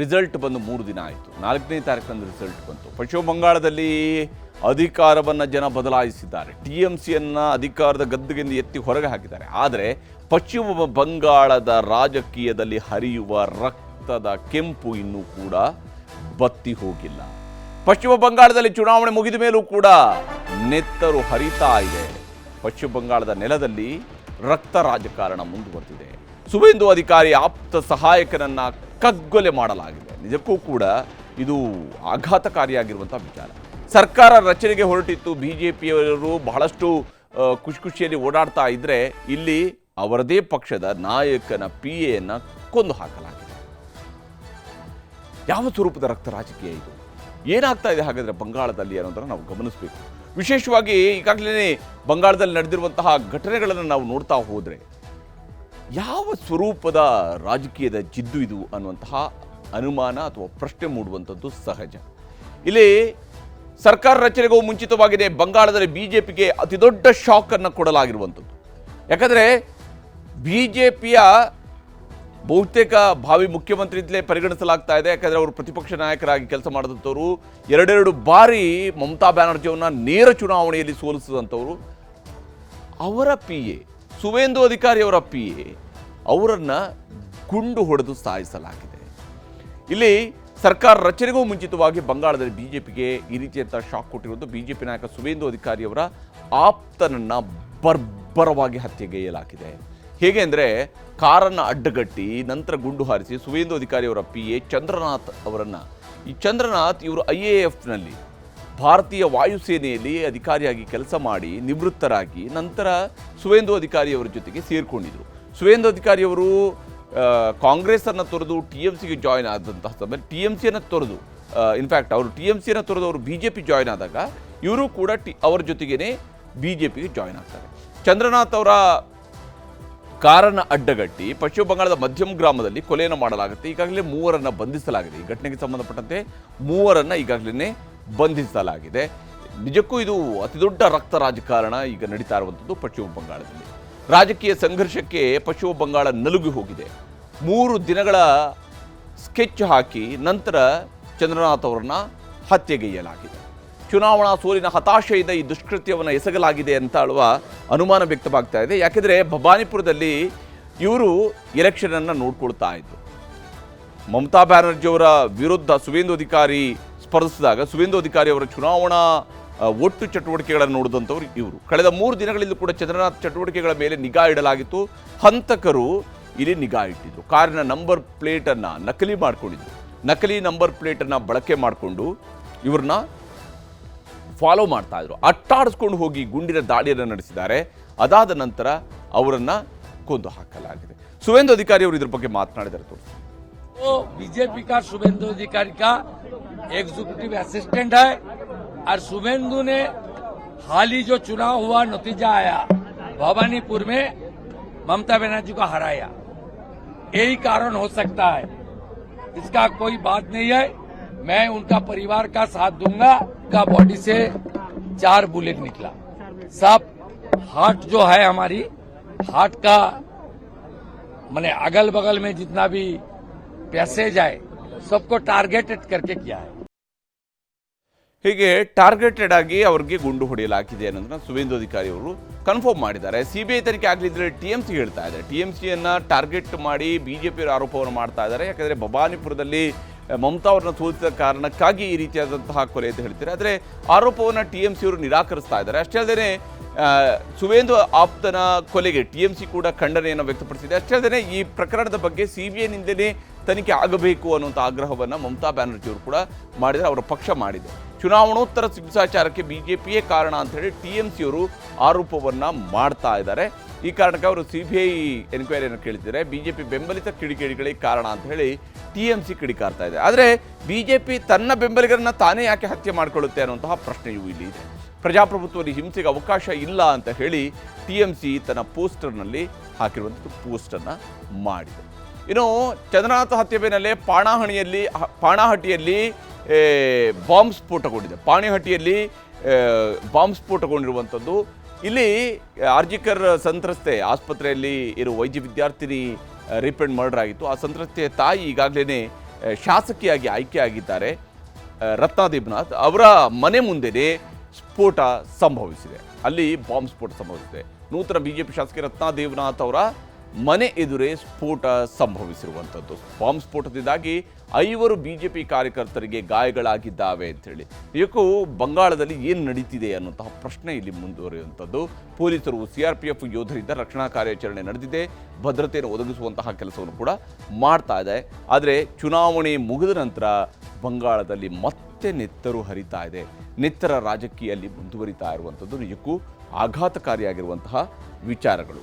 Result ಬಂದು 3 ದಿನ ಆಯಿತು. 4ನೇ ತಾರೀಕಂದು ರಿಸಲ್ಟ್ ಬಂತು. ಪಶ್ಚಿಮ ಬಂಗಾಳದಲ್ಲಿ ಅಧಿಕಾರವನ್ನು ಜನ ಬದಲಾಯಿಸಿದ್ದಾರೆ. TMCಯನ್ನು ಅಧಿಕಾರದ ಗದ್ದುಗೆಯಿಂದ ಎತ್ತಿ ಹೊರಗೆ ಹಾಕಿದ್ದಾರೆ. ಆದರೆ ಪಶ್ಚಿಮ ಬಂಗಾಳದ ರಾಜಕೀಯದಲ್ಲಿ ಹರಿಯುವ ರಕ್ತದ ಕೆಂಪು ಇನ್ನೂ ಕೂಡ ಬತ್ತಿ ಹೋಗಿಲ್ಲ. ಪಶ್ಚಿಮ ಬಂಗಾಳದಲ್ಲಿ ಚುನಾವಣೆ ಮುಗಿದ ಮೇಲೂ ಕೂಡ ನೆತ್ತರು ಹರಿತಾ ಇದೆ. ಪಶ್ಚಿಮ ಬಂಗಾಳದ ನೆಲದಲ್ಲಿ ರಕ್ತ ರಾಜಕಾರಣ ಮುಂದುವರೆದಿದೆ. ಸುವೇಂದು ಅಧಿಕಾರಿ ಆಪ್ತ ಸಹಾಯಕನನ್ನ ಕಗ್ಗೊಲೆ ಮಾಡಲಾಗಿದೆ. ನಿಜಕ್ಕೂ ಕೂಡ ಇದು ಆಘಾತಕಾರಿಯಾಗಿರುವಂಥ ವಿಚಾರ. ಸರ್ಕಾರ ರಚನೆಗೆ ಹೊರಟಿತ್ತು. BJPಯವರು ಬಹಳಷ್ಟು ಖುಷಿಯಲ್ಲಿ ಓಡಾಡ್ತಾ ಇದ್ರೆ ಇಲ್ಲಿ ಅವರದೇ ಪಕ್ಷದ ನಾಯಕನ PAಯನ್ನು ಕೊಂದು ಹಾಕಲಾಗಿದೆ. ಯಾವ ಸ್ವರೂಪದ ರಕ್ತ ರಾಜಕೀಯ ಇದು? ಏನಾಗ್ತಾ ಇದೆ ಹಾಗಾದರೆ ಬಂಗಾಳದಲ್ಲಿ ಅನ್ನೋದನ್ನು ನಾವು ಗಮನಿಸಬೇಕು. ವಿಶೇಷವಾಗಿ ಈಗಾಗಲೇ ಬಂಗಾಳದಲ್ಲಿ ನಡೆದಿರುವಂತಹ ಘಟನೆಗಳನ್ನು ನಾವು ನೋಡ್ತಾ ಹೋದರೆ ಯಾವ ಸ್ವರೂಪದ ರಾಜಕೀಯದ ಜಿದ್ದು ಇದು ಅನ್ನುವಂತಹ ಅನುಮಾನ ಅಥವಾ ಪ್ರಶ್ನೆ ಮೂಡುವಂಥದ್ದು ಸಹಜ. ಇಲ್ಲಿ ಸರ್ಕಾರ ರಚನೆಗೂ ಮುಂಚಿತವಾಗಿದೆ ಬಂಗಾಳದಲ್ಲಿ BJPಗೆ ಅತಿ ದೊಡ್ಡ ಶಾಕನ್ನು ಕೊಡಲಾಗಿರುವಂಥದ್ದು. ಯಾಕಂದರೆ BJPಯ ಬಹುತೇಕ ಭಾವಿ ಮುಖ್ಯಮಂತ್ರಿ ಅಂತಲೇ ಪರಿಗಣಿಸಲಾಗ್ತಾ ಇದೆ. ಯಾಕಂದರೆ ಅವರು ಪ್ರತಿಪಕ್ಷ ನಾಯಕರಾಗಿ ಕೆಲಸ ಮಾಡಿದಂಥವರು, 2 ಬಾರಿ ಮಮತಾ ಬ್ಯಾನರ್ಜಿಯವನ್ನ ನೇರ ಚುನಾವಣೆಯಲ್ಲಿ ಸೋಲಿಸಿದಂಥವರು. ಅವರ PA ಸುವೇಂದು ಅಧಿಕಾರಿ ಅವರ PA ಅವರನ್ನು ಗುಂಡು ಹೊಡೆದು ಸಾಯಿಸಲಾಗಿದೆ. ಇಲ್ಲಿ ಸರ್ಕಾರ ರಚನೆಗೂ ಮುಂಚಿತವಾಗಿ ಬಂಗಾಳದಲ್ಲಿ BJPಗೆ ಈ ರೀತಿಯಂಥ ಶಾಕ್ ಕೊಟ್ಟಿರುವುದು. BJP ನಾಯಕ ಸುವೇಂದು ಅಧಿಕಾರಿ ಅವರ ಆಪ್ತನನ್ನು ಬರ್ಬರವಾಗಿ ಹತ್ಯೆಗೈಯಲಾಗಿದೆ. ಹೇಗೆ ಅಂದರೆ ಕಾರನ್ನು ಅಡ್ಡಗಟ್ಟಿ ನಂತರ ಗುಂಡು ಹಾರಿಸಿ ಸುವೇಂದು ಅಧಿಕಾರಿ ಅವರ PA ಚಂದ್ರನಾಥ್ ಅವರನ್ನು, ಈ ಚಂದ್ರನಾಥ್ ಇವರು IAFನಲ್ಲಿ ಭಾರತೀಯ ವಾಯುಸೇನೆಯಲ್ಲಿ ಅಧಿಕಾರಿಯಾಗಿ ಕೆಲಸ ಮಾಡಿ ನಿವೃತ್ತರಾಗಿ ನಂತರ ಸುವೇಂದು ಅಧಿಕಾರಿಯವರ ಜೊತೆಗೆ ಸೇರಿಕೊಂಡಿದ್ದರು. ಸುವೇಂದು ಅಧಿಕಾರಿಯವರು ಕಾಂಗ್ರೆಸ್ಸನ್ನು ತೊರೆದು TMCಗೆ ಜಾಯ್ನ್ ಆದಂತಹ ಸಮಯದಲ್ಲಿ TMCಯನ್ನು ತೊರೆದು ಇನ್ಫ್ಯಾಕ್ಟ್ ಅವರು TMCಯನ್ನು ತೊರೆದು ಅವರು BJP ಜಾಯ್ನ್ ಆದಾಗ ಇವರು ಕೂಡ ಅವರ ಜೊತೆಗೇ BJPಗೆ ಜಾಯ್ನ್ ಆಗ್ತಾರೆ. ಚಂದ್ರನಾಥ್ ಅವರ ಕಾರನ್ನು ಅಡ್ಡಗಟ್ಟಿ ಪಶ್ಚಿಮ ಬಂಗಾಳದ ಮಧ್ಯಮ ಗ್ರಾಮದಲ್ಲಿ ಕೊಲೆಯನ್ನು ಮಾಡಲಾಗುತ್ತೆ. ಈಗಾಗಲೇ 3 ಬಂಧಿಸಲಾಗಿದೆ. ಈ ಘಟನೆಗೆ ಸಂಬಂಧಪಟ್ಟಂತೆ 3 ಈಗಾಗಲೇ ಬಂಧಿಸಲಾಗಿದೆ. ನಿಜಕ್ಕೂ ಇದು ಅತಿ ದೊಡ್ಡ ರಕ್ತ ರಾಜಕಾರಣ ಈಗ ನಡೀತಾ ಇರುವಂಥದ್ದು ಪಶ್ಚಿಮ ಬಂಗಾಳದಲ್ಲಿ. ರಾಜಕೀಯ ಸಂಘರ್ಷಕ್ಕೆ ಪಶ್ಚಿಮ ಬಂಗಾಳ ನಲುಗಿ ಹೋಗಿದೆ. 3 ದಿನಗಳ ಸ್ಕೆಚ್ ಹಾಕಿ ನಂತರ ಚಂದ್ರನಾಥ್ ಅವರನ್ನ ಹತ್ಯೆಗೈಯಲಾಗಿದೆ. ಚುನಾವಣಾ ಸೋಲಿನ ಹತಾಶೆಯಿಂದ ಈ ದುಷ್ಕೃತ್ಯವನ್ನು ಎಸಗಲಾಗಿದೆ ಅಂತ ಹೇಳುವ ಅನುಮಾನ ವ್ಯಕ್ತವಾಗ್ತಾ ಇದೆ. ಯಾಕೆಂದರೆ ಭವಾನಿಪುರದಲ್ಲಿ ಇವರು ಎಲೆಕ್ಷನನ್ನು ನೋಡ್ಕೊಳ್ತಾ ಇದ್ರು. ಮಮತಾ ಬ್ಯಾನರ್ಜಿಯವರ ವಿರುದ್ಧ ಸುವೇಂದು ಅಧಿಕಾರಿ ಸ್ಪರ್ಧಿಸಿದಾಗ ಸುವೇಂದು ಅಧಿಕಾರಿ ಅವರ ಚುನಾವಣಾ ಒಟ್ಟು ಚಟುವಟಿಕೆಗಳನ್ನು ನೋಡಿದಂಥವ್ರು ಇವರು. ಕಳೆದ 3 ದಿನಗಳಿಂದ ಕೂಡ ಚಂದ್ರನಾಥ್ ಚಟುವಟಿಕೆಗಳ ಮೇಲೆ ನಿಗಾ ಇಡಲಾಗಿತ್ತು. ಹಂತಕರು ಇಲ್ಲಿ ನಿಗಾ ಇಟ್ಟಿದ್ರು. ಕಾರಿನ ನಂಬರ್ ಪ್ಲೇಟನ್ನು ನಕಲಿ ಮಾಡಿಕೊಂಡಿದ್ರು. ನಕಲಿ ನಂಬರ್ ಪ್ಲೇಟನ್ನು ಬಳಕೆ ಮಾಡಿಕೊಂಡು ಇವ್ರನ್ನ ಫಾಲೋ ಮಾಡ್ತಾ ಇದ್ರು. ಅಟ್ಟಾಡಿಸ್ಕೊಂಡು ಹೋಗಿ ಗುಂಡಿನ ದಾಳಿಯನ್ನು ನಡೆಸಿದ್ದಾರೆ. ಅದಾದ ನಂತರ ಅವರನ್ನು ಕೊಂದು ಹಾಕಲಾಗಿದೆ. ಸುವೇಂದು ಅಧಿಕಾರಿ ಅವರು ಇದ್ರ ಬಗ್ಗೆ ಮಾತನಾಡಿದ್ದಾರೆ. ತೋರಿಸಿ. BJP का शुभेंदु अधिकारी का एग्जीक्यूटिव असिस्टेंट है और शुभेंदु ने हाल ही जो चुनाव हुआ नतीजा आया भवानीपुर में ममता बनर्जी को हराया, यही कारण हो सकता है. इसका कोई बात नहीं है. मैं उनका परिवार का साथ दूंगा. का बॉडी से 4 बुलेट निकला. सब हार्ट जो है हमारी हार्ट का माने अगल बगल में जितना भी पैसेज है सबको टारगेटेड करके किया है. ಹೀಗೆ ಟಾರ್ಗೆಟೆಡ್ ಆಗಿ ಅವರಿಗೆ ಗುಂಡು ಹೊಡೆಯಲಾಗಿದೆ ಅನ್ನೋದನ್ನ ಸುವೇಂದು ಅಧಿಕಾರಿ ಅವರು ಕನ್ಫರ್ಮ್ ಮಾಡಿದ್ದಾರೆ. CBI ತನಿಖೆ ಆಗಲಿದ್ರೆ TMC ಹೇಳ್ತಾ ಇದ್ದಾರೆ. TMCಯನ್ನು ಟಾರ್ಗೆಟ್ ಮಾಡಿ BJP ಆರೋಪವನ್ನು ಮಾಡ್ತಾ ಇದ್ದಾರೆ. ಯಾಕಂದರೆ ಭವಾನಿಪುರದಲ್ಲಿ ಮಮತಾ ಅವರನ್ನ ಸೋಲಿಸಿದ ಕಾರಣಕ್ಕಾಗಿ ಈ ರೀತಿಯಾದಂತಹ ಕೊಲೆ ಅಂತ ಹೇಳ್ತಾರೆ. ಆದರೆ ಆರೋಪವನ್ನು TMC ಅವರು ನಿರಾಕರಿಸ್ತಾ ಇದ್ದಾರೆ. ಅಷ್ಟೇ ಅಲ್ಲದೆ ಸುವೇಂದು ಆಪ್ತನ ಕೊಲೆಗೆ TMC ಕೂಡ ಖಂಡನೆಯನ್ನು ವ್ಯಕ್ತಪಡಿಸಿದೆ. ಅಷ್ಟೇ ಅಲ್ಲದೆ ಈ ಪ್ರಕರಣದ ಬಗ್ಗೆ CBIನಿಂದಲೇ ತನಿಖೆ ಆಗಬೇಕು ಅನ್ನುವಂಥ ಆಗ್ರಹವನ್ನು ಮಮತಾ ಬ್ಯಾನರ್ಜಿ ಅವರು ಕೂಡ ಮಾಡಿದರೆ, ಅವರ ಪಕ್ಷ ಮಾಡಿದೆ. ಚುನಾವಣೋತ್ತರ ಹಿಂಸಾಚಾರಕ್ಕೆ BJPಯೇ ಕಾರಣ ಅಂತ ಹೇಳಿ TMC ಅವರು ಆರೋಪವನ್ನು ಮಾಡ್ತಾ ಇದ್ದಾರೆ. ಈ ಕಾರಣಕ್ಕೆ ಅವರು CBI ಎನ್ಕ್ವೈರಿಯನ್ನು ಕೇಳ್ತಿದ್ದಾರೆ. BJP ಬೆಂಬಲಿತ ಕಿಡಿಗೇಡಿಗಳಿಗೆ ಕಾರಣ ಅಂತ ಹೇಳಿ TMC ಕಿಡಿಕಾರ್ತಾ ಇದೆ. ಆದರೆ BJP ತನ್ನ ಬೆಂಬಲಿಗರನ್ನ ತಾನೇ ಯಾಕೆ ಹತ್ಯೆ ಮಾಡಿಕೊಳ್ಳುತ್ತೆ ಅನ್ನುವಂತಹ ಪ್ರಶ್ನೆಯೂ ಇಲ್ಲಿ ಇದೆ. ಪ್ರಜಾಪ್ರಭುತ್ವದಲ್ಲಿ ಹಿಂಸೆಗೆ ಅವಕಾಶ ಇಲ್ಲ ಅಂತ ಹೇಳಿ TMC ತನ್ನ ಪೋಸ್ಟರ್ನಲ್ಲಿ ಹಾಕಿರುವಂಥದ್ದು ಪೋಸ್ಟನ್ನು ಮಾಡಿದೆ. ಇನ್ನು ಚಂದ್ರನಾಥ ಹತ್ಯೆ ಬೆನ್ನಲ್ಲೇ ಪಾಣಾಹಟ್ಟಿಯಲ್ಲಿ ಬಾಂಬ್ ಸ್ಫೋಟಗೊಂಡಿದೆ. ಪಾಣಿಹಟ್ಟಿಯಲ್ಲಿ ಬಾಂಬ್ ಸ್ಫೋಟಗೊಂಡಿರುವಂಥದ್ದು. ಇಲ್ಲಿ ಆರ್ಜಿಕರ್ ಸಂತ್ರಸ್ತೆ ಆಸ್ಪತ್ರೆಯಲ್ಲಿ ಇರುವ ವೈದ್ಯ ವಿದ್ಯಾರ್ಥಿನಿ ರೇಪ್ ಆ್ಯಂಡ್ ಮರ್ಡರ್ ಆಗಿತ್ತು. ಆ ಸಂತ್ರಸ್ತೆಯ ತಾಯಿ ಈಗಾಗಲೇ ಶಾಸಕಿಯಾಗಿ ಆಯ್ಕೆಯಾಗಿದ್ದಾರೆ ರತ್ನಾ ದೇಬ್ನಾಥ್. ಅವರ ಮನೆ ಮುಂದೆನೇ ಸ್ಫೋಟ ಸಂಭವಿಸಿದೆ, ಅಲ್ಲಿ ಬಾಂಬ್ ಸ್ಫೋಟ ಸಂಭವಿಸಿದೆ. ನೂತನ ಬಿಜೆಪಿ ಶಾಸಕಿ ರತ್ನಾ ದೇವ್ನಾಥ್ ಅವರ ಮನೆ ಎದುರೇ ಸ್ಫೋಟ ಸಂಭವಿಸಿರುವಂಥದ್ದು. ಬಾಂಬ್ ಸ್ಫೋಟದಿಂದಾಗಿ 5 ಬಿಜೆಪಿ ಕಾರ್ಯಕರ್ತರಿಗೆ ಗಾಯಗಳಾಗಿದ್ದಾವೆ ಅಂತೇಳಿ. ಇದಕ್ಕೂ ಬಂಗಾಳದಲ್ಲಿ ಏನು ನಡೀತಿದೆ ಅನ್ನುವಂತಹ ಪ್ರಶ್ನೆ ಇಲ್ಲಿ ಮುಂದುವರಿಯುವಂಥದ್ದು. ಪೊಲೀಸರು CRPF ಯೋಧರಿಂದ ರಕ್ಷಣಾ ಕಾರ್ಯಾಚರಣೆ ನಡೆದಿದೆ, ಭದ್ರತೆಯನ್ನು ಒದಗಿಸುವಂತಹ ಕೆಲಸವನ್ನು ಕೂಡ ಮಾಡ್ತಾ ಇದೆ. ಆದರೆ ಚುನಾವಣೆ ಮುಗಿದ ನಂತರ ಬಂಗಾಳದಲ್ಲಿ ಮತ್ತೆ ನೆತ್ತರು ಹರಿತಾ ಇದೆ. ನೆತ್ತರ ರಾಜಕೀಯಲ್ಲಿ ಮುಂದುವರಿತಾ ಇರುವಂಥದ್ದು ನಿಜಕ್ಕೂ ಆಘಾತಕಾರಿಯಾಗಿರುವಂತಹ ವಿಚಾರಗಳು.